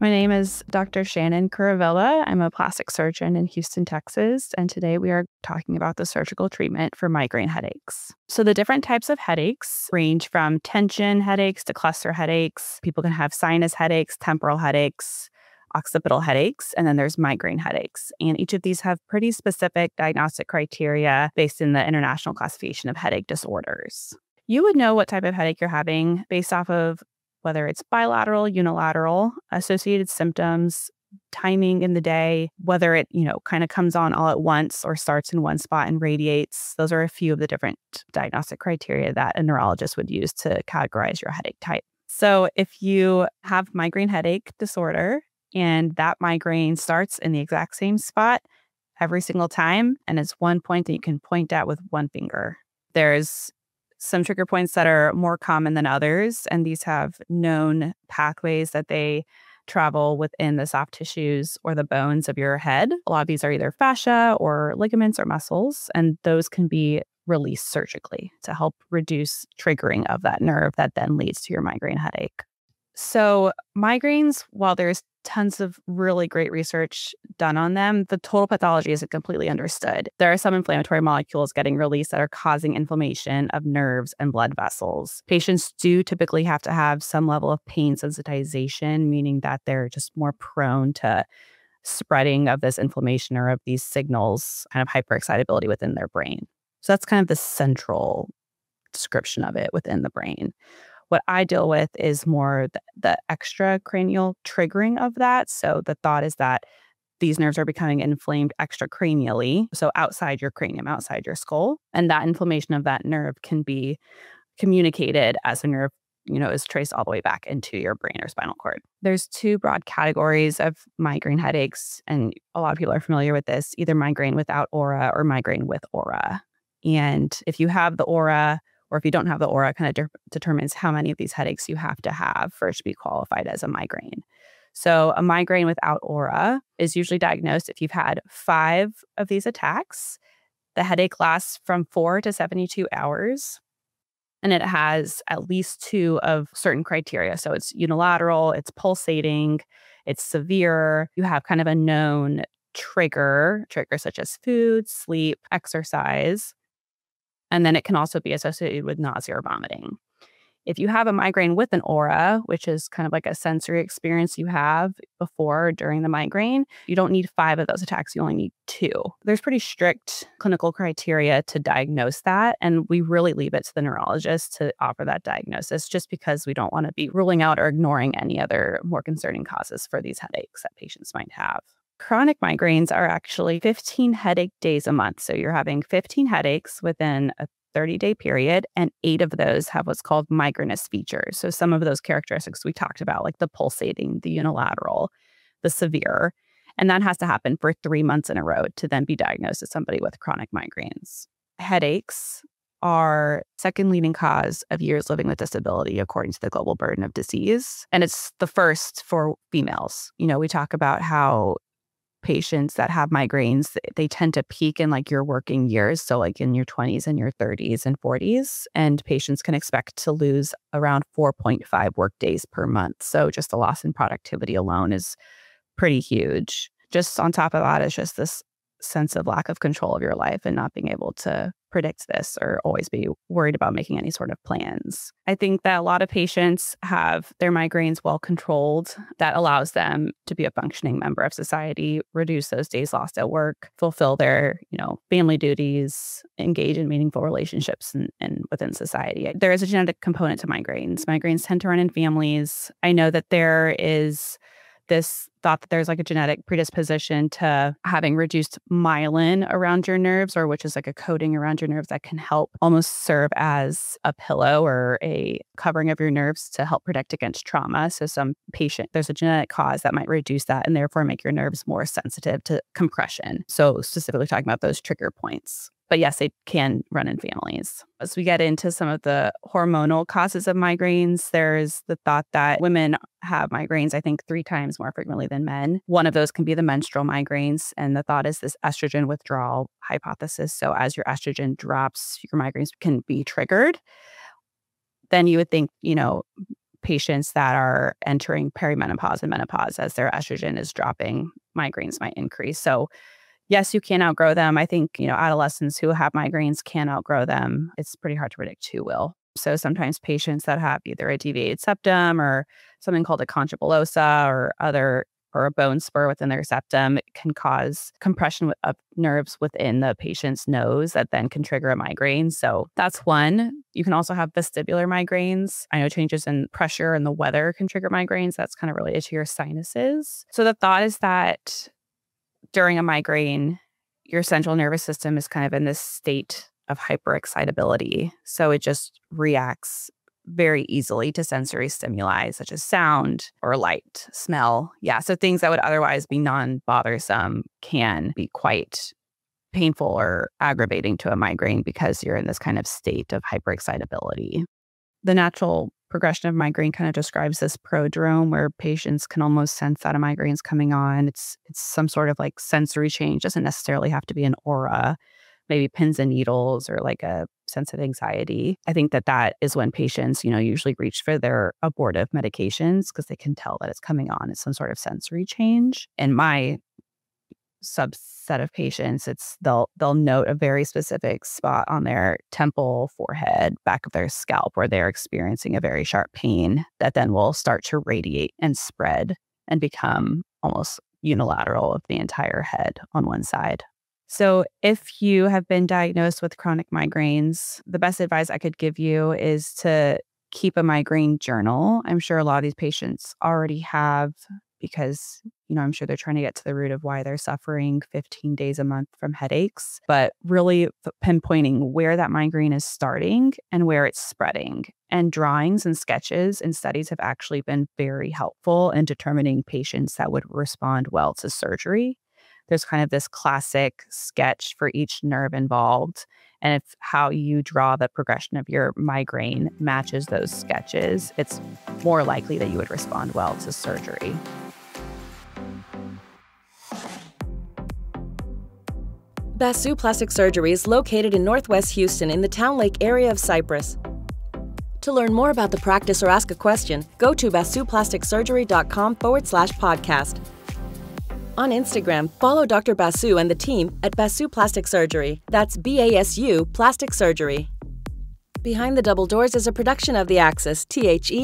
My name is Dr. Shannon Kuruvilla. I'm a plastic surgeon in Houston, Texas, and today we are talking about the surgical treatment for migraine headaches. So the different types of headaches range from tension headaches to cluster headaches. People can have sinus headaches, temporal headaches, occipital headaches, and then there's migraine headaches. And each of these have pretty specific diagnostic criteria based in the International Classification of Headache Disorders. You would know what type of headache you're having based off of whether it's bilateral, unilateral, associated symptoms, timing in the day, whether it, kind of comes on all at once or starts in one spot and radiates. Those are a few of the different diagnostic criteria that a neurologist would use to categorize your headache type. So if you have migraine headache disorder and that migraine starts in the exact same spot every single time, and it's one point that you can point at with one finger, there's some trigger points that are more common than others, and these have known pathways that they travel within the soft tissues or the bones of your head. A lot of these are either fascia or ligaments or muscles, and those can be released surgically to help reduce triggering of that nerve that then leads to your migraine headache. So migraines, while there's tons of really great research done on them, the total pathology isn't completely understood. There are some inflammatory molecules getting released that are causing inflammation of nerves and blood vessels. Patients do typically have to have some level of pain sensitization, meaning that they're just more prone to spreading of this inflammation or of these signals, kind of hyperexcitability within their brain. So that's kind of the central description of it within the brain. What I deal with is more the extracranial triggering of that. So the thought is that these nerves are becoming inflamed extracranially, so outside your cranium, outside your skull. And that inflammation of that nerve can be communicated as a nerve, is traced all the way back into your brain or spinal cord. There's two broad categories of migraine headaches, and a lot of people are familiar with this, either migraine without aura or migraine with aura. And if you have the aura, or if you don't have the aura, kind of determines how many of these headaches you have to have for it to be qualified as a migraine. So a migraine without aura is usually diagnosed if you've had 5 of these attacks. The headache lasts from 4 to 72 hours, and it has at least 2 of certain criteria. So it's unilateral, it's pulsating, it's severe. You have kind of a known triggers such as food, sleep, exercise. And then it can also be associated with nausea or vomiting. If you have a migraine with an aura, which is kind of like a sensory experience you have before or during the migraine, you don't need 5 of those attacks. You only need 2. There's pretty strict clinical criteria to diagnose that. And we really leave it to the neurologist to offer that diagnosis just because we don't want to be ruling out or ignoring any other more concerning causes for these headaches that patients might have. Chronic migraines are actually 15 headache days a month. So you're having 15 headaches within a 30-day period, and 8 of those have what's called migrainous features. So some of those characteristics we talked about, like the pulsating, the unilateral, the severe, and that has to happen for 3 months in a row to then be diagnosed as somebody with chronic migraines. Headaches are second leading cause of years living with disability according to the Global Burden of Disease, and it's the first for females. We talk about how patients that have migraines, they tend to peak in like your working years. So like in your 20s and your 30s and 40s. And patients can expect to lose around 4.5 work days per month. So just the loss in productivity alone is pretty huge. Just on top of that is just this sense of lack of control of your life and not being able to predict this or always be worried about making any sort of plans. I think that a lot of patients have their migraines well controlled. That allows them to be a functioning member of society, reduce those days lost at work, fulfill their, family duties, engage in meaningful relationships and within society. There is a genetic component to migraines. Migraines tend to run in families. I know that there is this thought that there's like a genetic predisposition to having reduced myelin around your nerves, or which is like a coating around your nerves that can help almost serve as a pillow or a covering of your nerves to help protect against trauma. So there's a genetic cause that might reduce that and therefore make your nerves more sensitive to compression. So specifically talking about those trigger points. But yes, it can run in families. As we get into some of the hormonal causes of migraines, there's the thought that women have migraines, I think, 3 times more frequently than men. One of those can be the menstrual migraines. And the thought is this estrogen withdrawal hypothesis. So as your estrogen drops, your migraines can be triggered. Then you would think, patients that are entering perimenopause and menopause, as their estrogen is dropping, migraines might increase. So yes, you can outgrow them. I think, adolescents who have migraines can outgrow them. It's pretty hard to predict who will. So sometimes patients that have either a deviated septum or something called a concha bullosa or a bone spur within their septum, it can cause compression of nerves within the patient's nose that then can trigger a migraine. So that's one. You can also have vestibular migraines. I know changes in pressure and the weather can trigger migraines. That's kind of related to your sinuses. So the thought is that during a migraine, your central nervous system is kind of in this state of hyperexcitability. So it just reacts very easily to sensory stimuli such as sound or light, smell. Yeah, so things that would otherwise be non-bothersome can be quite painful or aggravating to a migraine because you're in this kind of state of hyperexcitability. The natural progression of migraine kind of describes this prodrome where patients can almost sense that a migraine is coming on. It's some sort of like sensory change. Doesn't necessarily have to be an aura, maybe pins and needles or like a sense of anxiety. I think that is when patients, usually reach for their abortive medications because they can tell that it's coming on. It's some sort of sensory change. In my subset of patients, they'll note a very specific spot on their temple, forehead, back of their scalp where they're experiencing a very sharp pain that then will start to radiate and spread and become almost unilateral of the entire head on one side. So if you have been diagnosed with chronic migraines, the best advice I could give you is to keep a migraine journal. I'm sure a lot of these patients already have because, I'm sure they're trying to get to the root of why they're suffering 15 days a month from headaches, but really pinpointing where that migraine is starting and where it's spreading. And drawings and sketches and studies have actually been very helpful in determining patients that would respond well to surgery. There's kind of this classic sketch for each nerve involved. And if how you draw the progression of your migraine matches those sketches, it's more likely that you would respond well to surgery. Basu Plastic Surgery is located in Northwest Houston in the Town Lake area of Cypress. To learn more about the practice or ask a question, go to basuplasticsurgery.com/podcast. On Instagram, follow Dr. Basu and the team at Basu Plastic Surgery. That's BASU Plastic Surgery. Behind the Double Doors is a production of The Axis, THEAXIS.io.